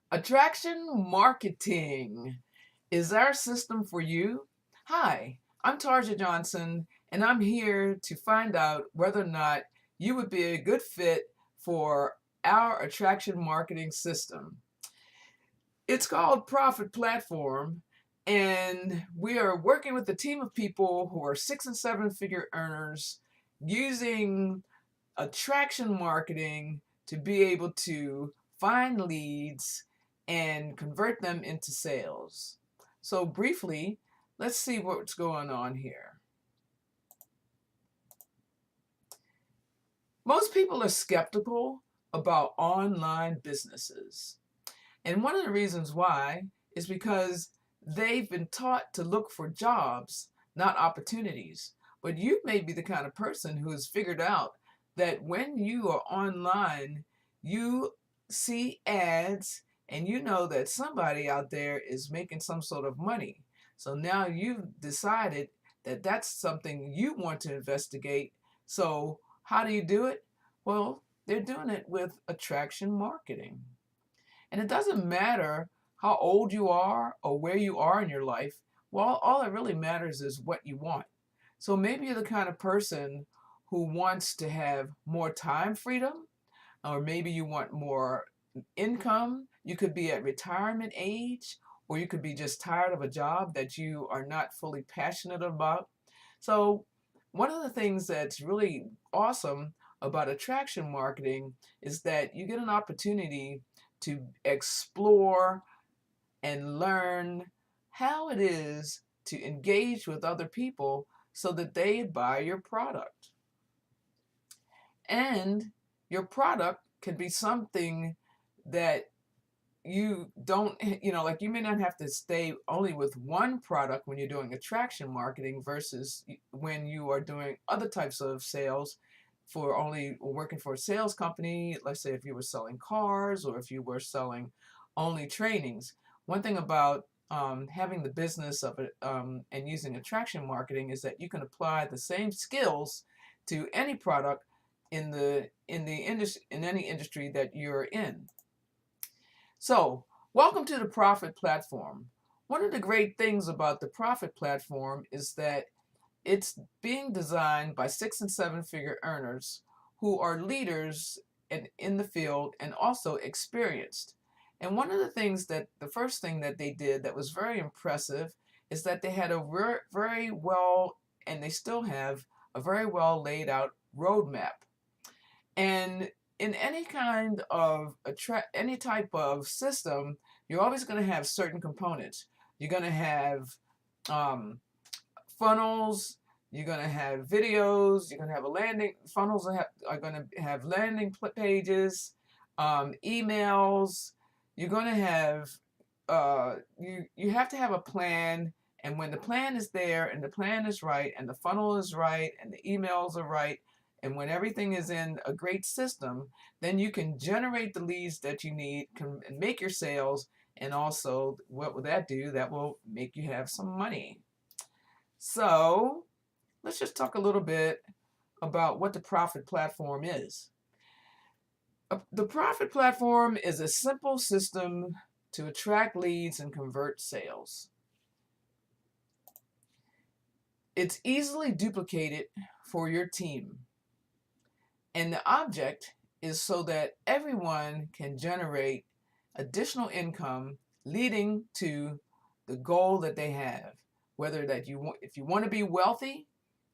Attraction marketing is our system for you. Hi, I'm Tarja Johnson, and I'm here to find out whether or not you would be a good fit for our attraction marketing system. It's called Profit Platform, and we are working with a team of people who are 6 and 7 figure earners using attraction marketing to be able to find leads and convert them into sales. So briefly, let's see what's going on here. Most people are skeptical about online businesses. And one of the reasons why is because they've been taught to look for jobs, not opportunities. But you may be the kind of person who has figured out that when you are online, you see ads and you know that somebody out there is making some sort of money. So now you've decided that that's something you want to investigate. So how do you do it? Well, they're doing it with attraction marketing. And it doesn't matter how old you are or where you are in your life. Well, all that really matters is what you want. So maybe you're the kind of person who wants to have more time freedom, or maybe you want more income. You could be at retirement age, or you could be just tired of a job that you are not fully passionate about. So, one of the things that's really awesome about attraction marketing is that you get an opportunity to explore and learn how it is to engage with other people so that they buy your product. And your product can be something that you don't, like you may not have to stay only with one product when you're doing attraction marketing versus when you are doing other types of sales for only working for a sales company. Let's say if you were selling cars or if you were selling only trainings. One thing about having the business of it and using attraction marketing is that you can apply the same skills to any product in any industry that you're in. So, welcome to the Profit Platform. One of the great things about the Profit Platform is that it's being designed by 6 and 7 figure earners who are leaders in the field and also experienced. And one of the things that the first thing that they did that was very impressive is that they had a very well, and they still have a very well laid out roadmap. And in any kind of any type of system, you're always going to have certain components. You're going to have um, funnels. You're going to have videos. You're going to have a landing. Funnels are going to have landing pages, emails. You're going to have you have to have a plan. And when the plan is there and the plan is right and the funnel is right and the emails are right, and when everything is in a great system, then you can generate the leads that you need, can make your sales, and also what will that do? That will make you have some money. So let's just talk a little bit about what the Profit Platform is. The Profit Platform is a simple system to attract leads and convert sales. It's easily duplicated for your team. And the object is so that everyone can generate additional income leading to the goal that they have. Whether that you want, if you want to be wealthy,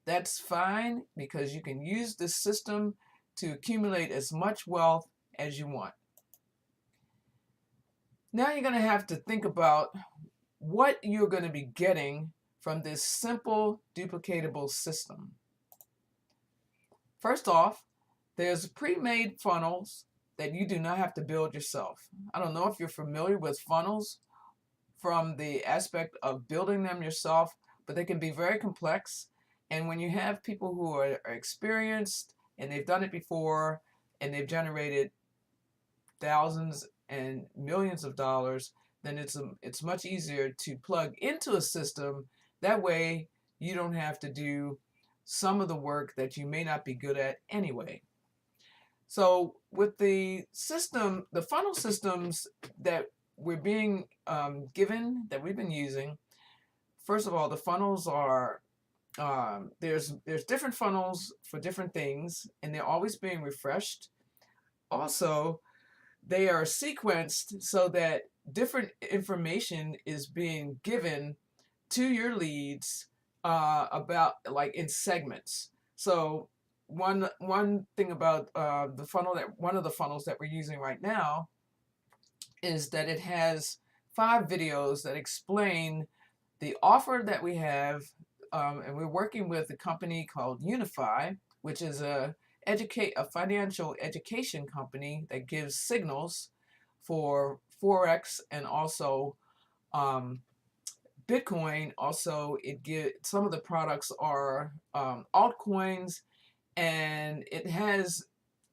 that's fine because you can use this system to accumulate as much wealth as you want. Now you're going to have to think about what you're going to be getting from this simple duplicatable system. First off, there's pre-made funnels that you do not have to build yourself. I don't know if you're familiar with funnels from the aspect of building them yourself, but they can be very complex. And when you have people who are experienced and they've done it before and they've generated thousands and millions of dollars, then it's much easier to plug into a system. That way you don't have to do some of the work that you may not be good at anyway. So with the system, the funnel systems that we're being given, that we've been using. First of all, the funnels are there's different funnels for different things, and they're always being refreshed. Also, they are sequenced so that different information is being given to your leads about, like, in segments. So one thing about the funnel, that one of the funnels that we're using right now, is that it has 5 videos that explain the offer that we have, and we're working with a company called Unify, which is a financial education company that gives signals for Forex and also Bitcoin. Also, some of the products are altcoins, and it has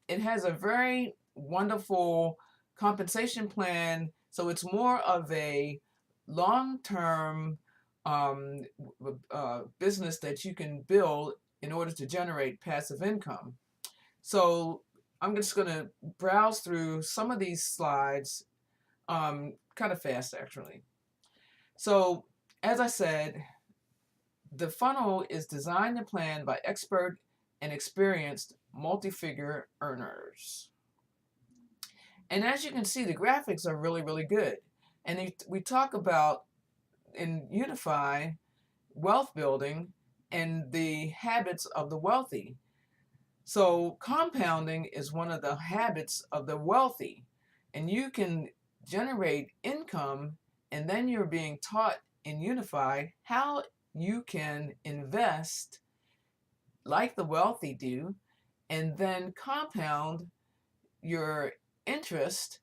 a very wonderful compensation plan. So it's more of a long-term business that you can build in order to generate passive income. So I'm just going to browse through some of these slides kind of fast, actually. So, as I said, the funnel is designed and planned by expert and experienced multi-figure earners. And as you can see, the graphics are really, really good. And we talk about, in Unify, wealth building and the habits of the wealthy. So compounding is one of the habits of the wealthy. And you can generate income, and then you're being taught in Unify how you can invest like the wealthy do, and then compound your interest,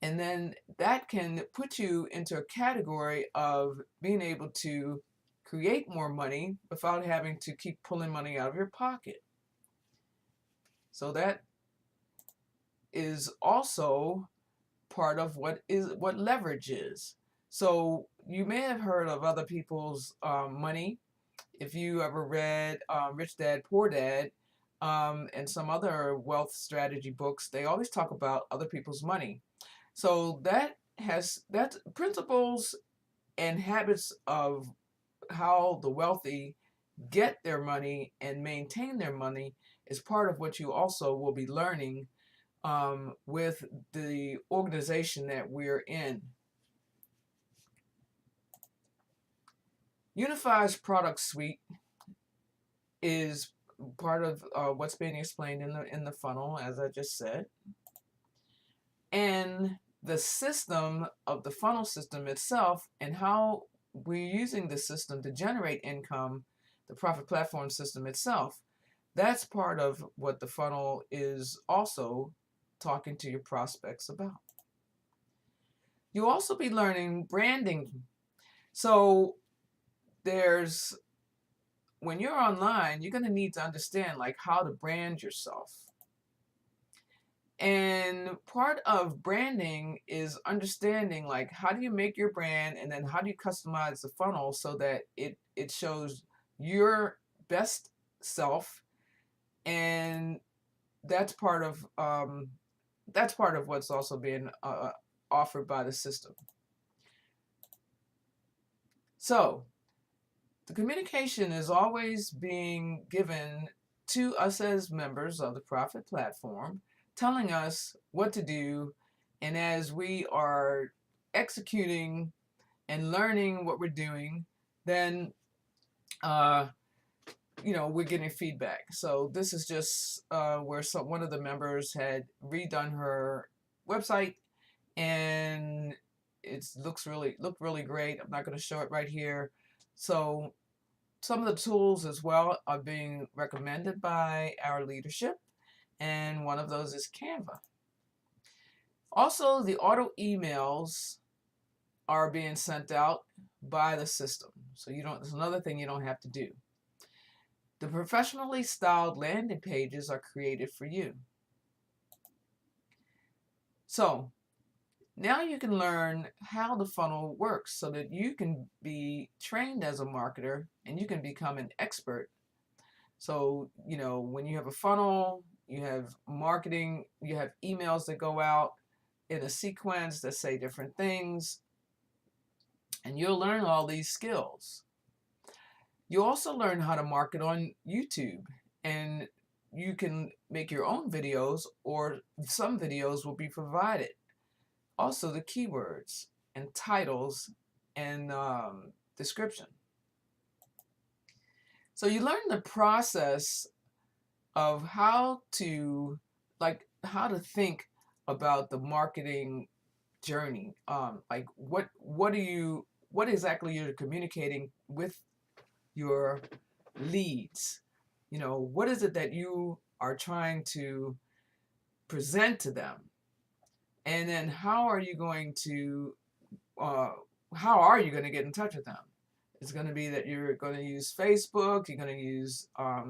and then that can put you into a category of being able to create more money without having to keep pulling money out of your pocket. So that is also part of what leverage is. So you may have heard of other people's money. If you ever read Rich Dad, Poor Dad, and some other wealth strategy books, they always talk about other people's money. So that principles and habits of how the wealthy get their money and maintain their money is part of what you also will be learning with the organization that we're in. Unify's product suite is part of what's being explained in the funnel, as I just said. And the system of the funnel system itself, and how we're using the system to generate income, the profit platform system itself, that's part of what the funnel is also talking to your prospects about. You'll also be learning branding. So when you're online, you're going to need to understand, like, how to brand yourself. And part of branding is understanding, like, how do you make your brand, and then how do you customize the funnel so that it shows your best self. And that's part of what's also being offered by the system. So the communication is always being given to us as members of the Profit Platform, telling us what to do. And as we are executing and learning what we're doing, then we're getting feedback. So this is just where one of the members had redone her website, and it looked really great. I'm not going to show it right here. So some of the tools as well are being recommended by our leadership, and one of those is Canva. Also, the auto emails are being sent out by the system. So there's another thing you don't have to do. The professionally styled landing pages are created for you. So now you can learn how the funnel works so that you can be trained as a marketer and you can become an expert. So, when you have a funnel, you have marketing, you have emails that go out, in a sequence that say different things, and you'll learn all these skills. You also learn how to market on YouTube, and you can make your own videos, or some videos will be provided. Also the keywords and titles and description. So you learn the process of how to think about the marketing journey. Like what exactly you're communicating with your leads. You know, what is it that you are trying to present to them? And then how are you going to get in touch with them? It's going to be that you're going to use Facebook, you're going to use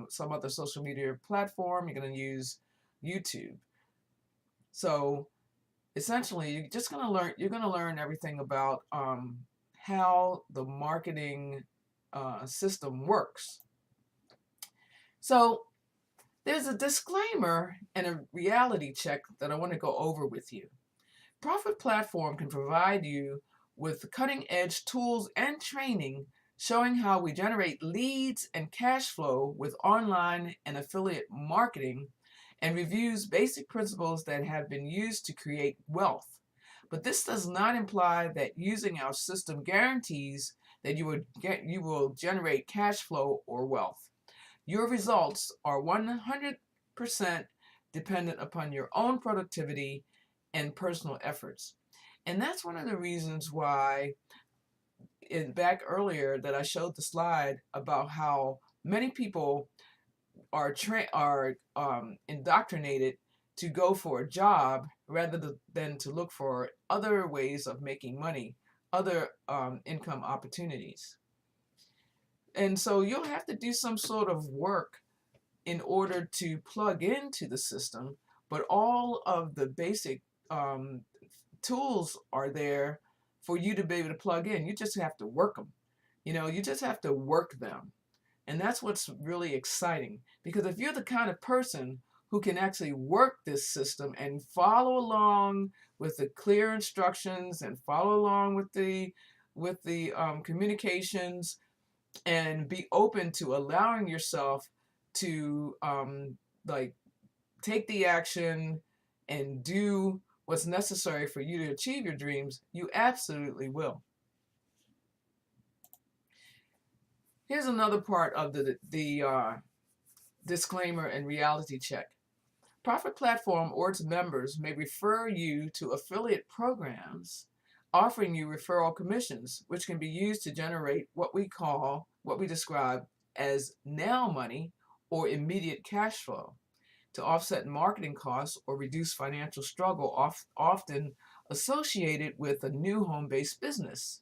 some other social media platform, you're going to use YouTube. So essentially, you're going to learn everything about how the marketing system works. So there's a disclaimer and a reality check that I want to go over with you. Profit Platform can provide you with cutting-edge tools and training showing how we generate leads and cash flow with online and affiliate marketing, and reviews basic principles that have been used to create wealth. But this does not imply that using our system guarantees that you will generate cash flow or wealth. Your results are 100% dependent upon your own productivity and personal efforts. And that's one of the reasons why back earlier that I showed the slide about how many people are indoctrinated to go for a job rather than to look for other ways of making money, other income opportunities. And so you'll have to do some sort of work in order to plug into the system, but all of the basic tools are there for you to be able to plug in. You just have to work them. You know, you just have to work them. And that's what's really exciting, because if you're the kind of person who can actually work this system and follow along with the clear instructions and follow along with the communications, and be open to allowing yourself to take the action and do what's necessary for you to achieve your dreams, you absolutely will. Here's another part of the disclaimer and reality check. Profit Platform or its members may refer you to affiliate programs offering you referral commissions, which can be used to generate what we describe as now money or immediate cash flow, to offset marketing costs or reduce financial struggle often associated with a new home-based business.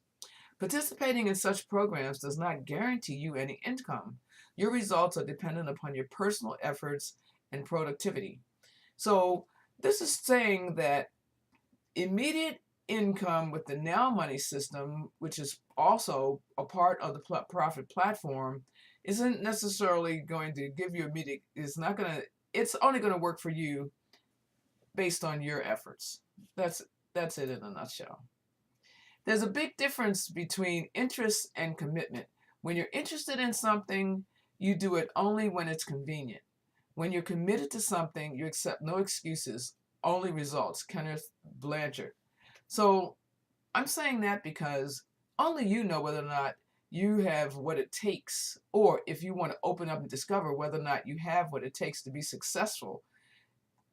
Participating in such programs does not guarantee you any income. Your results are dependent upon your personal efforts and productivity. So this is saying that immediate income with the Now Money system, which is also a part of the Profit Platform, isn't necessarily going to give you immediate, it's only going to work for you based on your efforts. That's it in a nutshell. There's a big difference between interest and commitment. When you're interested in something, you do it only when it's convenient. When you're committed to something, you accept no excuses, only results. Kenneth Blanchard. So I'm saying that because only you know whether or not you have what it takes, or if you want to open up and discover whether or not you have what it takes to be successful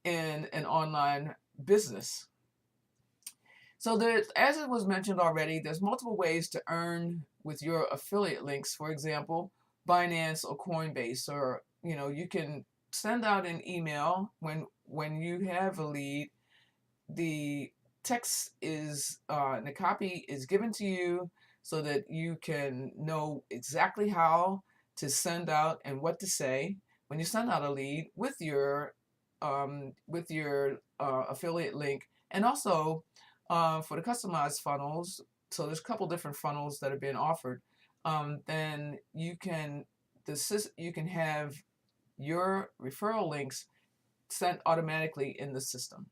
in an online business. So as it was mentioned already, there's multiple ways to earn with your affiliate links. For example, Binance or Coinbase, or you can send out an email when you have a lead. The text is and the copy is given to you so that you can know exactly how to send out and what to say when you send out a lead with your affiliate link. And also for the customized funnels, so there's a couple different funnels that are being offered. Then you can have your referral links sent automatically in the system.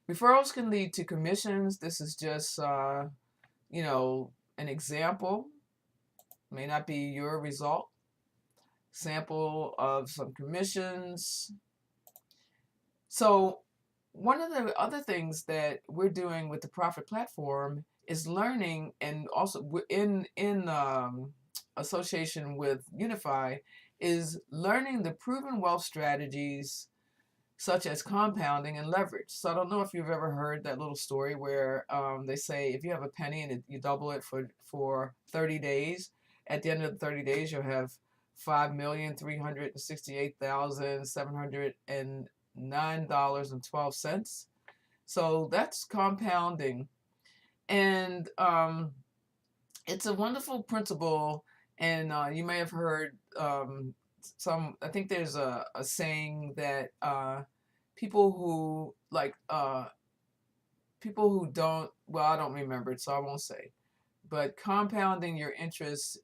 Referrals can lead to commissions. This is just, an example. May not be your result. Sample of some commissions. So one of the other things that we're doing with the Profit Platform is learning, and also in association with Unify, is learning the proven wealth strategies such as compounding and leverage. So I don't know if you've ever heard that little story where they say if you have a penny and you double it for 30 days, at the end of the 30 days you'll have 5,368,709.12. So that's compounding, and it's a wonderful principle. And you may have heard I think there's a saying that people who people who don't, well, I don't remember it, so I won't say. But compounding your interest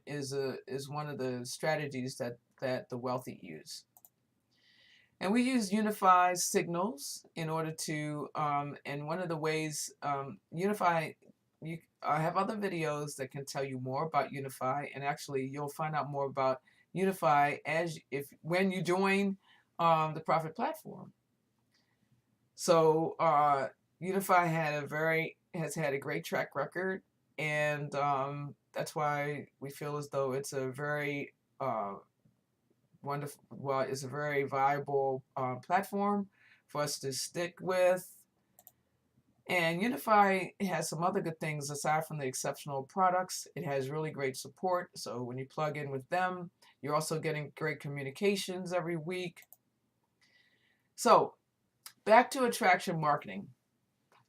is one of the strategies that the wealthy use. And we use Unify signals in order to, and one of the ways Unify, I have other videos that can tell you more about Unify, and actually you'll find out more about Unify when you join the Profit Platform. So Unify has had a great track record, and that's why we feel as though it's a very wonderful, well, it's a very viable platform for us to stick with. And Unify has some other good things aside from the exceptional products. It has really great support. So when you plug in with them, you're also getting great communications every week. So back to attraction marketing.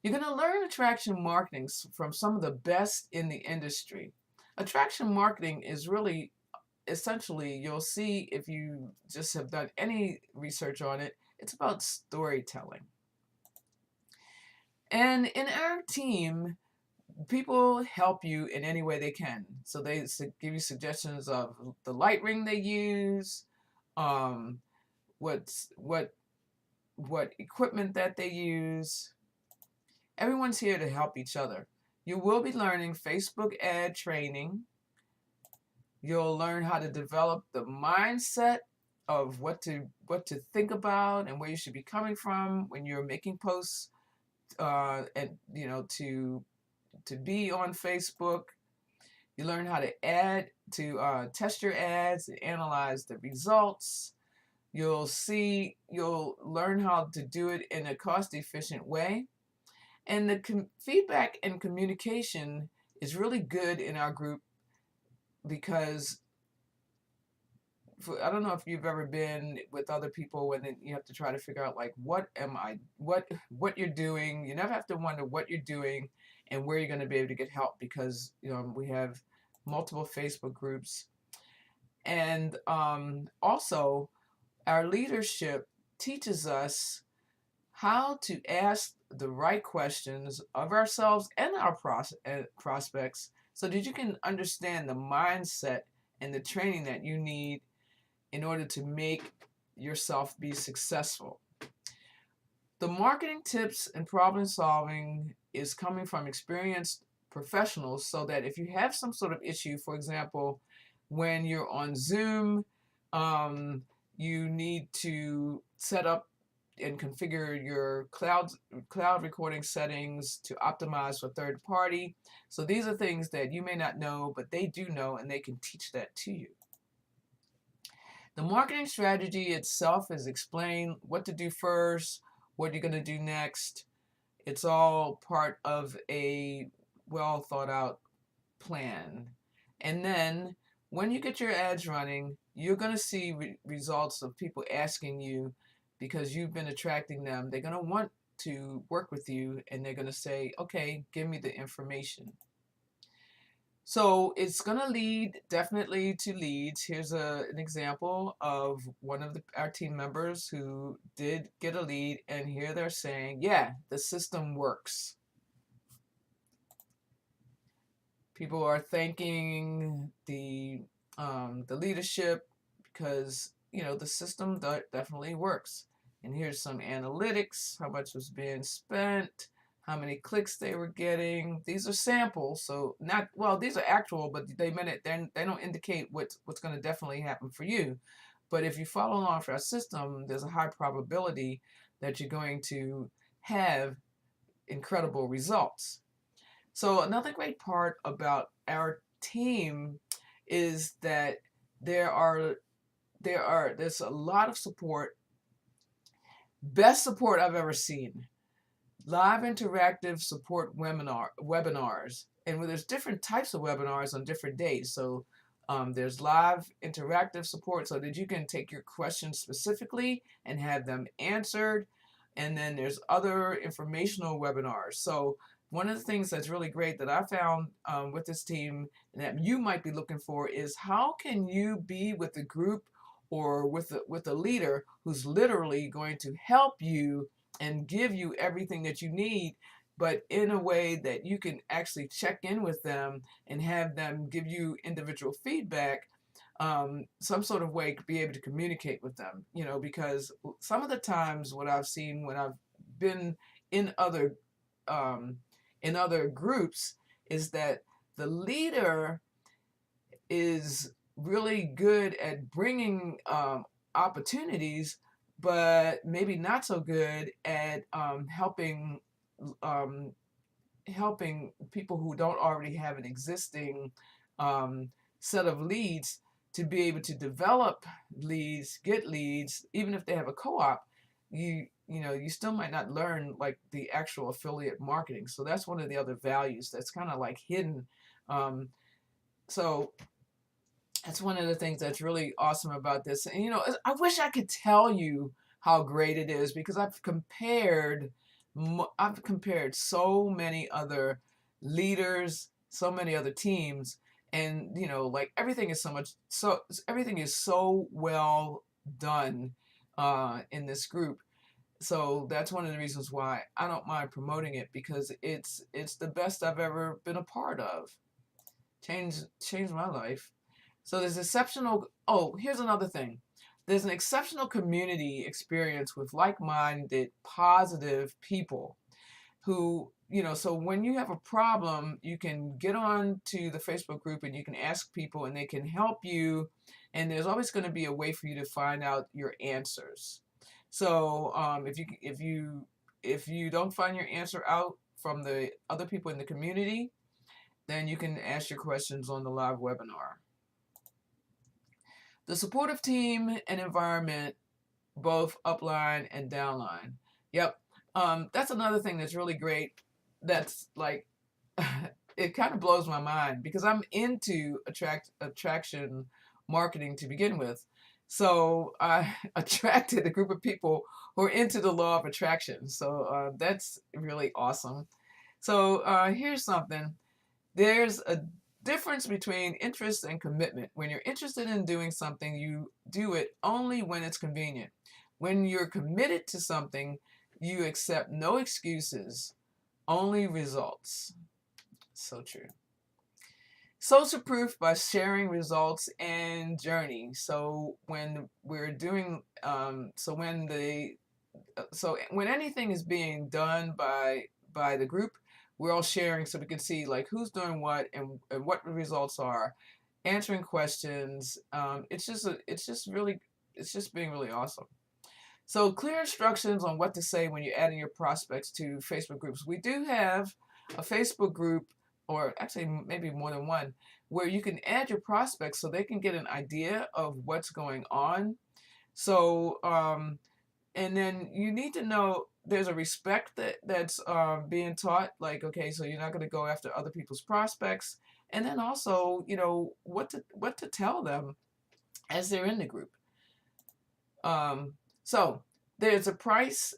You're going to learn attraction marketing from some of the best in the industry. Attraction marketing is really, essentially, you'll see if you just have done any research on it, it's about storytelling. And in our team, people help you in any way they can. So they give you suggestions of the light ring they use, what equipment that they use. Everyone's here to help each other. You will be learning Facebook ad training. You'll learn how to develop the mindset of what to think about and where you should be coming from when you're making posts, and to be on Facebook. You learn how to test your ads and analyze the results. You'll learn how to do it in a cost-efficient way. And the feedback and communication is really good in our group because I don't know if you've ever been with other people when you have to try to figure out like what you're doing. You never have to wonder what you're doing and where you're going to be able to get help because we have multiple Facebook groups, and also our leadership teaches us how to ask the right questions of ourselves and our prospects so that you can understand the mindset and the training that you need in order to make yourself be successful. The marketing tips and problem solving is coming from experienced professionals so that if you have some sort of issue, for example, when you're on Zoom, you need to set up and configure your cloud recording settings to optimize for third party. So these are things that you may not know, but they do know, and they can teach that to you. The marketing strategy itself is explain what to do first, what you're going to do next. It's all part of a well thought out plan. And then when you get your ads running, you're going to see results of people asking you because you've been attracting them. They're going to want to work with you and they're going to say, okay, give me the information. So it's going to lead definitely to leads. Here's an example of one of our team members who did get a lead, and here they're saying, yeah, the system works. People are thanking the leadership because the system definitely works. And here's some analytics, how much was being spent, how many clicks they were getting. These are samples, so not, well, these are actual, but they meant it, then they don't indicate what's going to definitely happen for you. But if you follow along for our system, there's a high probability that you're going to have incredible results. So another great part about our team is that there's a lot of support, best support I've ever seen. Live interactive support webinars, and there's different types of webinars on different days. So there's live interactive support so that you can take your questions specifically and have them answered. And then there's other informational webinars. So one of the things that's really great that I found with this team and that you might be looking for is how can you be with a group or with a leader who's literally going to help you and give you everything that you need, but in a way that you can actually check in with them and have them give you individual feedback, some sort of way to be able to communicate with them, because some of the times what I've seen when I've been in other groups is that the leader is really good at bringing opportunities, but maybe not so good at um, helping people who don't already have an existing set of leads to be able to develop leads, get leads. Even if they have a co-op, you still might not learn like the actual affiliate marketing. So that's one of the other values that's kind of like hidden. So that's one of the things that's really awesome about this. And I wish I could tell you how great it is, because I've compared so many other leaders, so many other teams, and like everything is so well done in this group. So that's one of the reasons why I don't mind promoting it, because it's the best I've ever been a part of. Changed my life. So there's exceptional. Oh, here's another thing. There's an exceptional community experience with like-minded, positive people who, so when you have a problem, you can get on to the Facebook group and you can ask people and they can help you. And there's always going to be a way for you to find out your answers. So if you don't find your answer out from the other people in the community, then you can ask your questions on the live webinar. The supportive team and environment, both upline and downline. Yep. That's another thing that's really great. That's like, it kind of blows my mind, because I'm into attraction marketing to begin with. So I attracted a group of people who are into the law of attraction. So that's really awesome. So here's something. There's a difference between interest and commitment. When you're interested in doing something, you do it only when it's convenient. When you're committed to something, you accept no excuses, only results. So true. Social proof by sharing results and journey. So when we're doing, when anything is being done by the group, we're all sharing so we can see like who's doing what and what the results are, answering questions. It's just being really awesome. So clear instructions on what to say when you're adding your prospects to Facebook groups. We do have a Facebook group, or actually maybe more than one, where you can add your prospects so they can get an idea of what's going on. So and then you need to know there's a respect that's being taught. Like, okay, so you're not going to go after other people's prospects, and then also what to tell them as they're in the group. So there's a price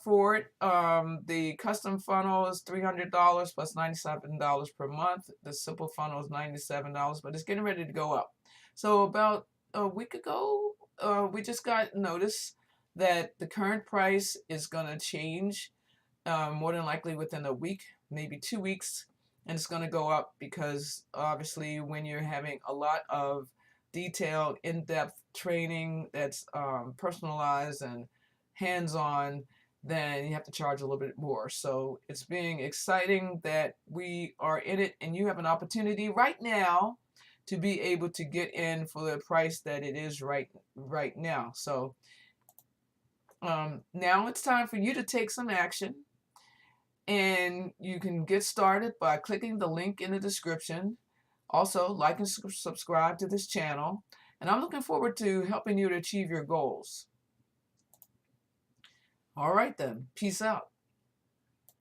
for it. The custom funnel is $300 plus $97 per month. The simple funnel is $97, but it's getting ready to go up. So about a week ago, we just got notice that the current price is going to change, more than likely within a week, maybe 2 weeks, and it's going to go up because obviously when you're having a lot of detailed, in-depth training that's personalized and hands-on, then you have to charge a little bit more. So it's being exciting that we are in it, and you have an opportunity right now to be able to get in for the price that it is right now. So now it's time for you to take some action, and you can get started by clicking the link in the description. Also, like and subscribe to this channel, and I'm looking forward to helping you to achieve your goals. All right then, peace out.